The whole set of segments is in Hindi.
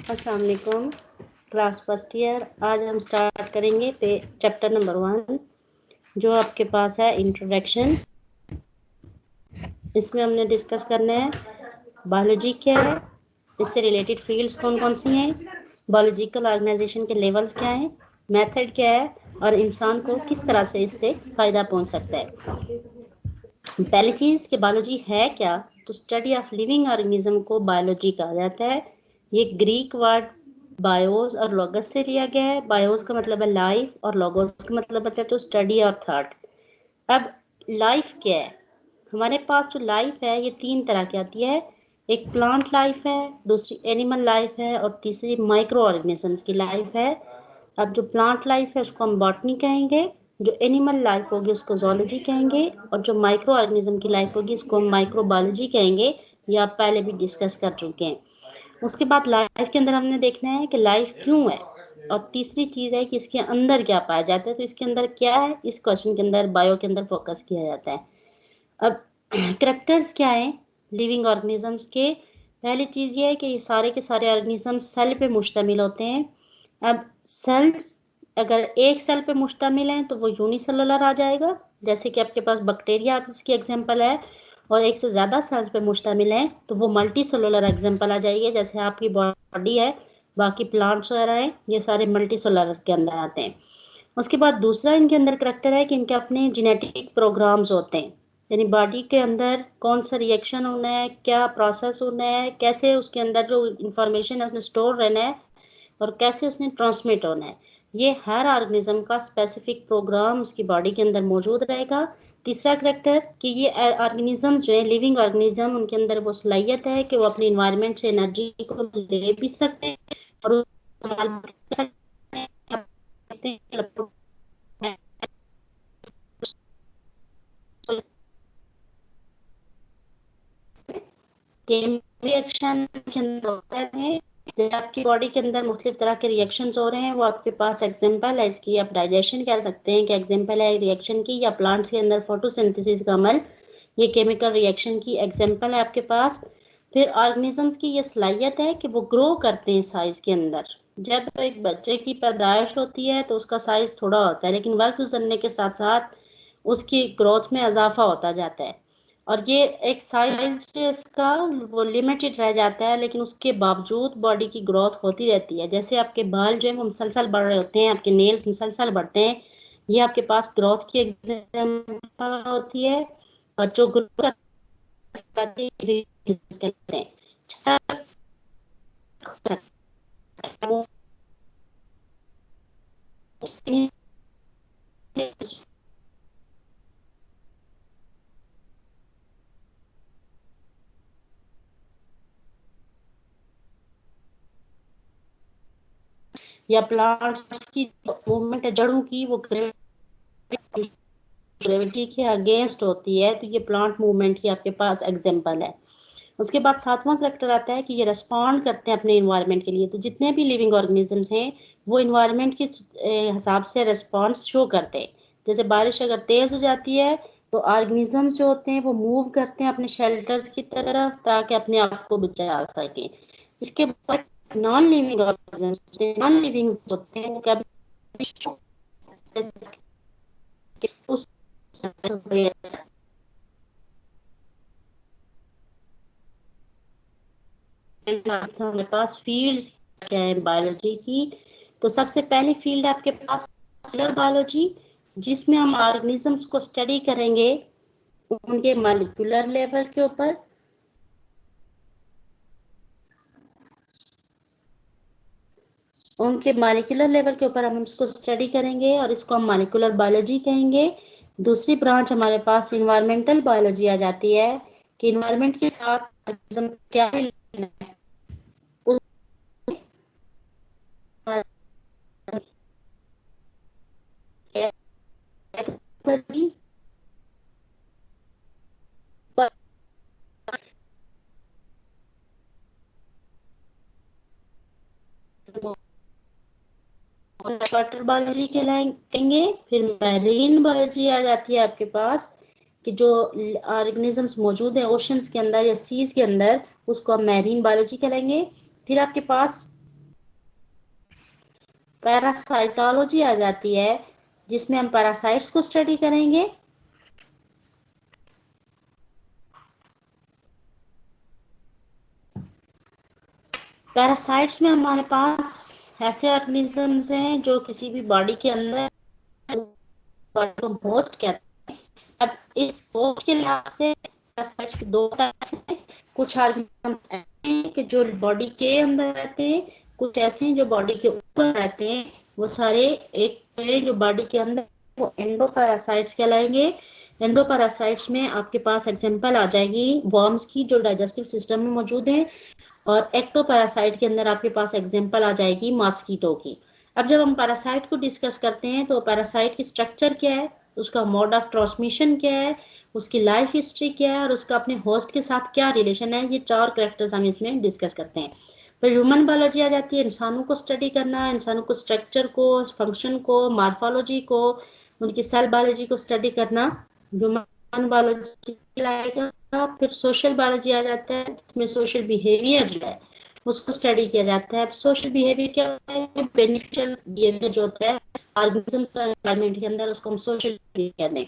अस्सलाम वालेकुम। Class first year. आज हम स्टार्ट करेंगे चैप्टर नंबर 1 जो आपके पास है इंट्रोडक्शन। इसमें हमने डिस्कस करना है बायोलॉजी क्या है, इससे रिलेटेड फील्ड्स कौन कौन सी हैं, बायोलॉजिकल ऑर्गेनाइजेशन के लेवल्स क्या हैं, मेथड क्या है और इंसान को किस तरह से इससे फ़ायदा पहुंच सकता है। पहली चीज़ कि बायोलॉजी है क्या, तो स्टडी ऑफ लिविंग ऑर्गेनिज्म को बायोलॉजी कहा जाता है। ये ग्रीक वर्ड बायोस और लोगस से लिया गया है। बायोस का मतलब है लाइफ और लोगोस का मतलब है तो स्टडी और थॉट। अब लाइफ क्या है, हमारे पास जो लाइफ है ये 3 तरह की आती है। एक प्लांट लाइफ है, दूसरी एनिमल लाइफ है और तीसरी माइक्रो ऑर्गेनिजम्स की लाइफ है। अब जो प्लांट लाइफ है उसको हम बॉटनी कहेंगे, जो एनिमल लाइफ होगी उसको जोलॉजी कहेंगे और जो माइक्रो ऑर्गेनिज्म की लाइफ होगी उसको हम माइक्रोबायोलॉजी कहेंगे। ये आप पहले भी डिस्कस कर चुके हैं। उसके बाद लाइफ के अंदर हमने देखना है कि लाइफ क्यों है और तीसरी चीज़ है कि इसके अंदर क्या पाया जाता है। तो इसके अंदर क्या है, इस क्वेश्चन के अंदर बायो के अंदर फोकस किया जाता है। अब करैक्टर्स क्या है लिविंग ऑर्गेनिजम्स के। पहली चीज़ ये है कि ये सारे के सारे ऑर्गेनिज्म सेल पे मुश्तमिल होते हैं। अब सेल्स अगर एक सेल पे मुश्तमिल हैं तो वो यूनिसेलुलर आ जाएगा, जैसे कि आपके पास बैक्टीरिया इसकी एग्जांपल है। और एक से ज़्यादा सेल्स पे मुश्तमिल हैं तो वो मल्टी सेलुलर एग्जांपल आ जाएगी, जैसे आपकी बॉडी है, बाकी प्लांट्स वगैरह हैं, ये सारे मल्टी सेलुलर के अंदर आते हैं। उसके बाद दूसरा इनके अंदर करैक्टर है कि इनके अपने जेनेटिक प्रोग्राम्स होते हैं, यानी बॉडी के अंदर कौन सा रिएक्शन होना है, क्या प्रोसेस होना है, कैसे उसके अंदर जो इंफॉर्मेशन है उसने स्टोर रहना है और कैसे उसने ट्रांसमिट होना है। ये हर ऑर्गेनिज्म का स्पेसिफिक प्रोग्राम उसकी बॉडी के अंदर मौजूद रहेगा। तीसरा करैक्टर कि ये ऑर्गेनिज्म जो है लिविंग ऑर्गेनिज्म, उनके अंदर वो सलाहियत है कि वो अपनी इन्वायरमेंट से एनर्जी को ले भी सकते हैं और उसको इस्तेमाल भी कर सकते हैं। रिएक्शन के अंदर होता है, जैसे आपकी बॉडी के अंदर मुख्तलिफ तरह के रिएक्शंस हो रहे हैं, वो आपके पास एग्जांपल है इसकी, आप डाइजेशन कह सकते हैं कि एग्जांपल है रिएक्शन की, या प्लांट्स के अंदर फोटोसिंथेसिस का अमल, ये केमिकल रिएक्शन की एग्जांपल है आपके पास। फिर ऑर्गेनिजम्स की ये सलाहियत है कि वो ग्रो करते हैं साइज के अंदर। जब एक बच्चे की पैदाइश होती है तो उसका साइज थोड़ा होता है, लेकिन वक्त गुजरने के साथ साथ उसकी ग्रोथ में इजाफा होता जाता है और ये एक साइज जो इसका वो लिमिटेड रह जाता है, लेकिन उसके बावजूद बॉडी की ग्रोथ होती रहती है। जैसे आपके बाल जो है वो मुसलसल बढ़ रहे होते हैं, आपके नेल्स मुसलसल बढ़ते हैं, ये आपके पास ग्रोथ की एग्जांपल होती है। और जो ग्रोथ करते हैं या प्लांट्स की मूवमेंट है जड़ों की, वो ग्रेविटी के अगेंस्ट होती है, तो ये प्लांट मूवमेंट की आपके पास एग्जांपल है। उसके बाद 7वां करैक्टर आता है कि ये रिस्पॉन्ड करते हैं अपने इन्वायरमेंट के लिए। तो जितने भी लिविंग ऑर्गेनिजम्स हैं वो इन्वायरमेंट के हिसाब से रिस्पॉन्स शो करते हैं। जैसे बारिश अगर तेज हो जाती है तो ऑर्गेनिजम्स जो होते हैं वो मूव करते हैं अपने शेल्टर्स की तरफ ताकि अपने आप को बचा सके। इसके बाद नॉन लिविंग होते हैं वो कभी उस हमारे पास फील्ड्स क्या है बायोलॉजी की। तो सबसे पहली फील्ड आपके पास सेलुलर बायोलॉजी, जिसमें हम ऑर्गेनिजम्स को स्टडी करेंगे उनके मॉलिक्यूलर लेवल के ऊपर। उनके मॉलिक्यूलर लेवल के ऊपर हम इसको स्टडी करेंगे और इसको हम मॉलिक्यूलर बायोलॉजी कहेंगे। दूसरी ब्रांच हमारे पास इन्वायरमेंटल बायोलॉजी आ जाती है कि इन्वायरमेंट के साथ organism क्या वाटर बायोलॉजी कहेंगे। फिर मैरीन बायोलॉजी आ जाती है आपके पास कि जो ऑर्गेनिजम्स मौजूद है ओशंस के अंदर या सीज के अंदर, उसको हम मैरीन बायोलॉजी कहेंगे। फिर आपके पास पैरासाइटोलॉजी आ जाती है, जिसमें हम पैरासाइट्स को स्टडी करेंगे। पैरासाइट्स में हमारे पास ऐसे ऑर्गेनिजम्स हैं जो किसी भी बॉडी के अंदर बॉडी को होस्ट कहते हैं। अब इस होस्ट के लिहाज से पैरासाइट्स के दो टाइप्स हैं। कुछ ऑर्गेनिजम्स ऐसे हैं कि जो बॉडी के अंदर रहते हैं, कुछ ऐसे हैं जो बॉडी के ऊपर रहते हैं। वो सारे एक जो बॉडी के अंदर, वो एंडोपैरासाइट्स कहलाएंगे। एंडोपैरासाइट्स में आपके पास एग्जांपल आ जाएगी वर्म्स की, जो डाइजेस्टिव सिस्टम में मौजूद है, और एक्टोपैरासाइट के अंदर आपके पास एग्जांपल आ जाएगी मॉस्किटो की। अब जब हम पैरासाइट को डिस्कस करते हैं तो पैरासाइट की स्ट्रक्चर क्या है, उसका मोड ऑफ ट्रांसमिशन क्या है, उसकी लाइफ हिस्ट्री क्या है, और उसका अपने होस्ट के साथ क्या रिलेशन है, ये 4 कैरेक्टर्स हम इसमें डिस्कस करते हैं। फिर ह्यूमन बायोलॉजी आ जाती है, इंसानों को स्टडी करना, इंसानों को स्ट्रक्चर को, फंक्शन को, मॉर्फोलॉजी को, उनकी सेल बायोलॉजी को स्टडी करना ह्यूमन बायोलॉजी लाएगा। फिर सोशल बायोलॉजी आ जाता है, जिसमें सोशल बिहेवियर जो है उसको स्टडी किया जाता है। अब सोशल बिहेवियर क्या होता है, बेनिफिशियल बिहेवियर जो होता है ऑर्गेनिजम्स का एनवायरनमेंट के अंदर, उसको हम सोशल बिहेवियर कहते हैं।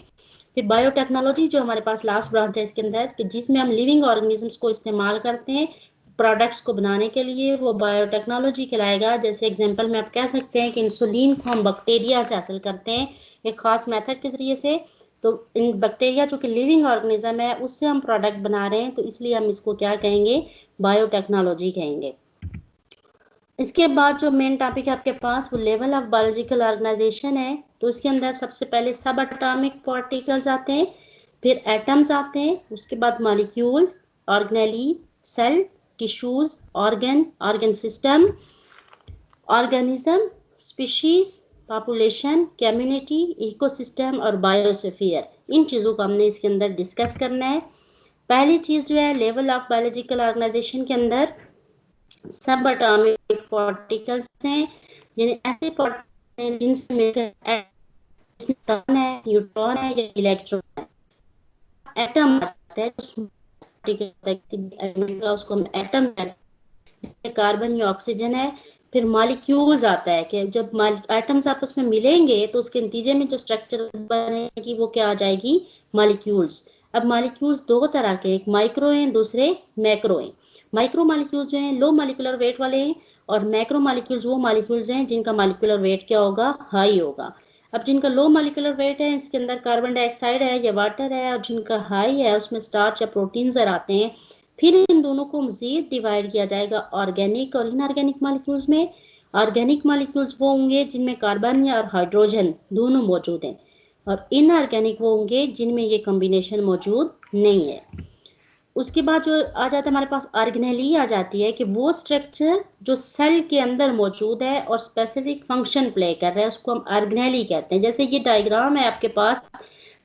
फिर बायोटेक्नोलॉजी जो हमारे पास लास्ट ब्रांच है इसके अंदर, कि जिसमें हम लिविंग ऑर्गेनिजम्स को इस्तेमाल करते हैं प्रोडक्ट्स को बनाने के लिए, वो बायोटेक्नोलॉजी कहलाएगा। जैसे एग्जांपल में आप कह सकते हैं कि इंसुलिन को हम बैक्टीरिया से हासिल करते हैं एक खास मेथड के जरिए से। तो इन बैक्टीरिया जो कि लिविंग ऑर्गेनिज्म है, उससे हम प्रोडक्ट बना रहे हैं, तो इसलिए हम इसको क्या कहेंगे, बायोटेक्नोलॉजी कहेंगे। इसके बाद जो मेन टॉपिक है आपके पास, वो लेवल ऑफ बायोलॉजिकल ऑर्गेनाइजेशन है। तो इसके अंदर सबसे पहले सब एटॉमिक पार्टिकल्स आते हैं, फिर एटम्स आते हैं, उसके बाद molecules, organelle, cell, tissues, organ system, organism, species, population, community, ecosystem और बायोस्फीयर। इन चीज़ों को हमने इसके अंदर डिस्कस करना है। पहली चीज़ जो है लेवल ऑफ बायोलॉजिकल ऑर्गेनाइजेशन के अंदर सब एटॉमिक पार्टिकल्स हैं, यानी ऐसे पार्टिकल्स हैं जिनसे मिलकर प्रोटॉन है, न्यूट्रॉन है या इलेक्ट्रॉन है। एटम आता है, उस पार्टिकल का उसको हम एटम कहते हैं, कार्बन या ऑक्सीजन है। फिर मॉलिक्यूल्स आता है कि जब एटम्स आपस में मिलेंगे तो उसके नतीजे में जो स्ट्रक्चर बनेगी वो क्या आ जाएगी, मॉलिक्यूल्स। अब मॉलिक्यूल्स दो तरह के, एक माइक्रो हैं, दूसरे मैक्रो हैं। माइक्रो मॉलिक्यूल्स जो हैं लो मॉलिक्यूलर वेट वाले हैं, और मैक्रो मॉलिक्यूल्स वो मॉलिक्यूल्स हैं जिनका मॉलिक्यूलर वेट क्या होगा, हाई होगा। अब जिनका लो मॉलिक्यूलर वेट है, इसके अंदर कार्बन डाइऑक्साइड है या वाटर है, और जिनका हाई है उसमें स्टार्च या प्रोटीन्स आते हैं। फिर इन दोनों को मजीद डिवाइड किया जाएगा ऑर्गेनिक और इनऑर्गेनिक मॉलिक्यूल्स में। ऑर्गेनिक मॉलिक्यूल्स वो होंगे जिनमें कार्बन या हाइड्रोजन दोनों मौजूद हैं, और इनऑर्गेनिक वो होंगे जिनमें ये कॉम्बिनेशन मौजूद नहीं है। उसके बाद जो आ जाता है हमारे पास ऑर्गेनेली आ जाती है, कि वो स्ट्रक्चर जो सेल के अंदर मौजूद है और स्पेसिफिक फंक्शन प्ले कर रहा है, उसको हम ऑर्गेनेली कहते हैं। जैसे ये डायग्राम है आपके पास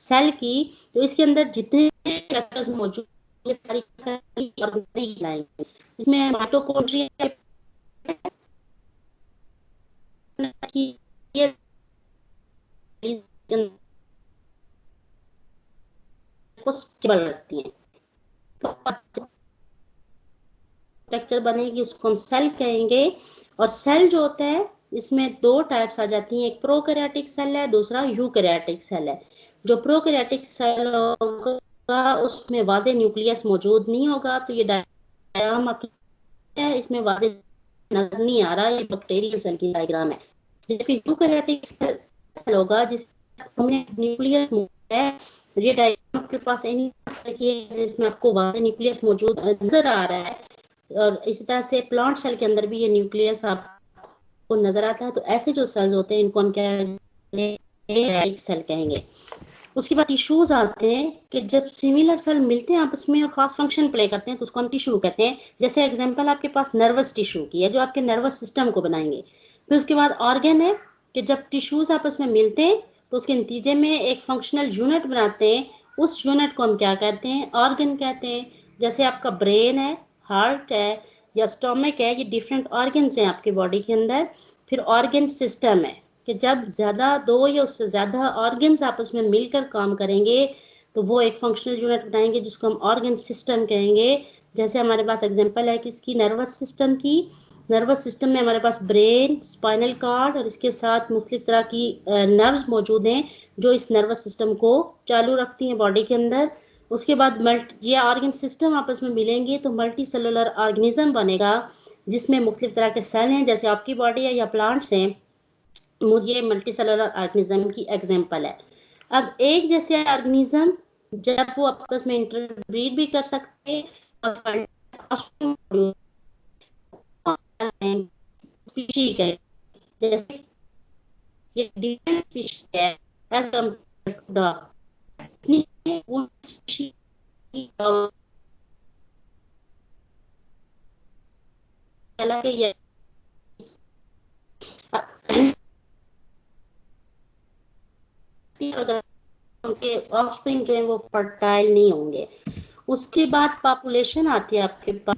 सेल की, तो इसके अंदर जितने स्ट्रक्चर्स मौजूद ये सारी ऑर्गेनेली लाएंगे। इसमें माइटोकॉन्ड्रिया की ये को स्टेबल रखती हैं, स्ट्रक्चर बनेगी उसको हम सेल कहेंगे। और सेल जो होता है इसमें दो टाइप्स आ जाती हैं, एक प्रोकैरियोटिक सेल है, दूसरा यूकैरियोटिक सेल है। जो प्रोकैरियोटिक सेल होगा उसमें वाजे न्यूक्लियस मौजूद नहीं होगा, तो ये डायग्राम है इसमें वाजे नजर नहीं आ रहा, ये बैक्टीरियल सेल की डायग्राम है। जबकि यूकैरियोटिक सेल होगा जिसमें न्यूक्लियस है, ये डायग्राम आपके पास जिसमें आपको वाजे न्यूक्लियस मौजूद नजर आ रहा है, और इसी तरह से प्लांट सेल के अंदर भी ये न्यूक्लियस आपको नजर आता है। तो ऐसे जो सेल्स होते हैं इनको हम क्या सेल कहेंगे। उसके बाद टिश्यूज आते हैं, कि जब सिमिलर सेल मिलते हैं आपस में और खास फंक्शन प्ले करते हैं तो उसको हम टिश्यू कहते हैं। जैसे एग्जांपल आपके पास नर्वस टिश्यू की है, जो आपके नर्वस सिस्टम को बनाएंगे। फिर उसके बाद ऑर्गन है, कि जब टिश्यूज आपस में मिलते हैं तो उसके नतीजे में एक फंक्शनल यूनिट बनाते हैं, उस यूनिट को हम क्या कहते हैं, ऑर्गन कहते हैं। जैसे आपका ब्रेन है, हार्ट है या स्टोमक है, ये डिफरेंट ऑर्गन्स हैं आपके बॉडी के अंदर। फिर ऑर्गन सिस्टम है, कि जब ज़्यादा दो या उससे ज़्यादा ऑर्गन्स आपस में मिलकर काम करेंगे तो वो एक फंक्शनल यूनिट बनाएंगे जिसको हम ऑर्गन सिस्टम कहेंगे। जैसे हमारे पास एग्जांपल है किसकी, नर्वस सिस्टम की। नर्वस सिस्टम में हमारे पास ब्रेन, स्पाइनल कार्ड और इसके साथ मुख्तलिफ तरह की नर्व्स मौजूद हैं जो इस नर्वस सिस्टम को चालू रखती हैं बॉडी के अंदर। उसके बाद ये ऑर्गन सिस्टम आपस में मिलेंगे तो मल्टी सेलुलर ऑर्गेनिज्म बनेगा जिसमें मुख्तलिफ तरह के सेल हैं, जैसे आपकी बॉडी है या प्लांट्स हैं। मुझे मल्टी सेलुलर ऑर्गेनिज्म की एग्जांपल है। अब एक जैसे ऑर्गेनिज्म जब वो आपस में इंटरब्रीड भी कर सकते हैं और स्पीशी है, जैसे ये डिफरेंट स्पीशी है एज कंपेयर टू द उन स्पीशी अलग है। अगर उनके ऑफस्प्रिंग जो है वो फर्टाइल नहीं होंगे। उसके बाद पॉपुलेशन आती है आपके पास।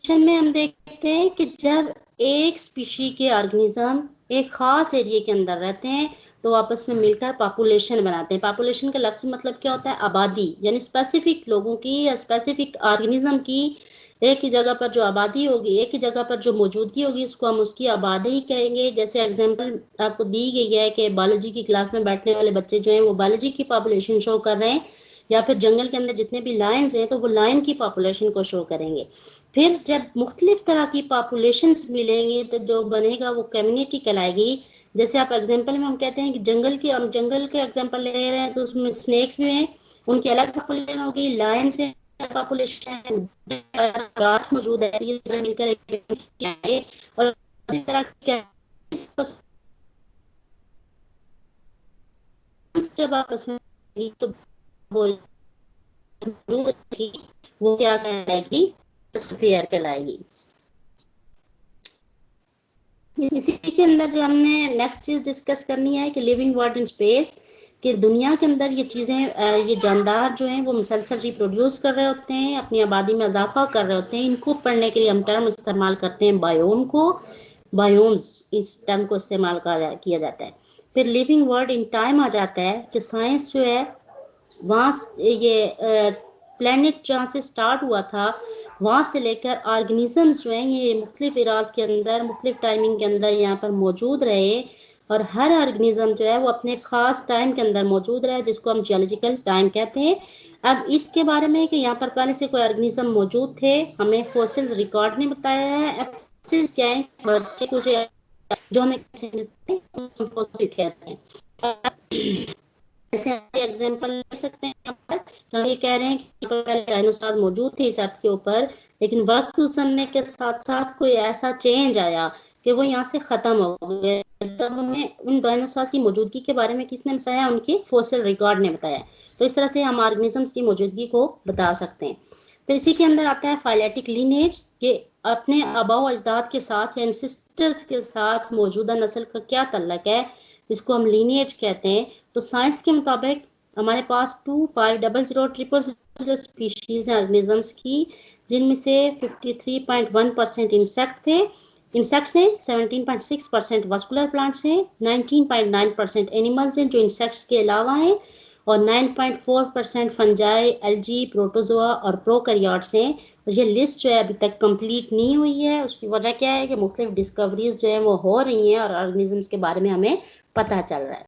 में हम देखते हैं कि जब एक स्पीशी के ऑर्गेनिज्म एक खास एरिया के अंदर रहते हैं तो आपस में मिलकर पॉपुलेशन बनाते हैं। पॉपुलेशन का लफ्ज़ मतलब क्या होता है? आबादी, यानी स्पेसिफिक लोगों की या स्पेसिफिक ऑर्गेनिज्म की एक ही जगह पर जो आबादी होगी, एक ही जगह पर जो मौजूदगी होगी, उसको हम उसकी आबादी ही कहेंगे। जैसे एग्जांपल आपको दी गई है कि बायोलॉजी की क्लास में बैठने वाले बच्चे जो हैं वो बायोलॉजी की पॉपुलेशन शो कर रहे हैं, या फिर जंगल के अंदर जितने भी लायंस हैं तो वो लायन की पॉपुलेशन को शो करेंगे। फिर जब मुख्तलिफ तरह की पॉपुलेशंस मिलेंगी तो जो बनेगा वो कम्युनिटी कहलाएगी। जैसे आप एग्जांपल में हम कहते हैं कि हम जंगल के एग्जांपल ले रहे हैं तो उसमें स्नेक्स भी हैं, उनकी अलग पॉपुलेशन होगी, लायंस है पॉपुलेशन, घास मौजूद है, ये सारे मिलकर एक कम्युनिटी है। और इस तरह क्या जब आपस में तो वो वो क्या कहलाएगी? स्फीयर कहलाएगी। इसी के अंदर जो हमने नेक्स्ट चीज डिस्कस करनी है कि लिविंग वर्ल्ड इन स्पेस, कि दुनिया के अंदर ये चीज़ें ये जानदार जो हैं वो मुसलसल रिप्रोड्यूस कर रहे होते हैं, अपनी आबादी में इजाफा कर रहे होते हैं। इनको पढ़ने के लिए हम टर्म इस्तेमाल करते हैं बायोम को, बायोम्स, इस टर्म को इस्तेमाल किया जाता है। फिर लिविंग वर्ल्ड इन टाइम आ जाता है कि साइंस जो है वहाँ ये प्लैनेट जहाँ से स्टार्ट हुआ था वहाँ से लेकर ऑर्गेनिजम्स जो हैं ये मुख्तलिफ इराज के अंदर मुख्तलिफ टाइमिंग के अंदर यहाँ पर मौजूद रहे, और हर ऑर्गेनिज्म जो है वो अपने खास टाइम के अंदर मौजूद रहे जिसको हम जियोलॉजिकल टाइम कहते हैं। अब इसके बारे में कि यहाँ पर पहले से कोई ऑर्गेनिज्म मौजूद थे हमें फॉसिल्स रिकॉर्ड ने बताया है। फॉसिल्स क्या है? बच्चे कुछ जो हमें फॉसिल कहते हैं। जैसे एग्जांपल ले सकते हैं हम ये कह रहे हैं कि पहले डायनासोर मौजूद थे इस अर्थ के ऊपर, लेकिन वक्त गुजरने के साथ साथ कोई ऐसा चेंज आया कि वो यहाँ से खत्म हो गए। तब हमें उन डायनासोर की मौजूदगी के बारे में किसने बताया? उनके फॉसिल रिकॉर्ड ने बताया। तो इस तरह से हम ऑर्गेनिजम्स की मौजूदगी को बता सकते हैं। फिर इसी के अंदर आता है फाइलेटिक लीनेज, कि अपने आबाओ अजदाद के साथ या एंसेस्टर्स के साथ मौजूदा नस्ल का क्या तल्लक है, इसको हम लीनेज कहते हैं। तो साइंस के मुताबिक हमारे पास 2500 स्पीशीज हैं ऑर्गेनिजम्स की, जिनमें से 53.1% इंसेक्ट्स हैं, 17.6% वास्कुलर प्लांट्स हैं, 19.9% एनिमल्स हैं जो इंसेक्ट्स के अलावा हैं, और 9.4% फंजाई, एल्जी, प्रोटोजोआ और प्रोकैरियोट्स हैं। तो ये लिस्ट जो है अभी तक कंप्लीट नहीं हुई है। उसकी वजह क्या है कि मुख्तलिफ डिस्कवरीज जो है वो हो रही हैं और ऑर्गेनिजम्स के बारे में हमें पता चल रहा है।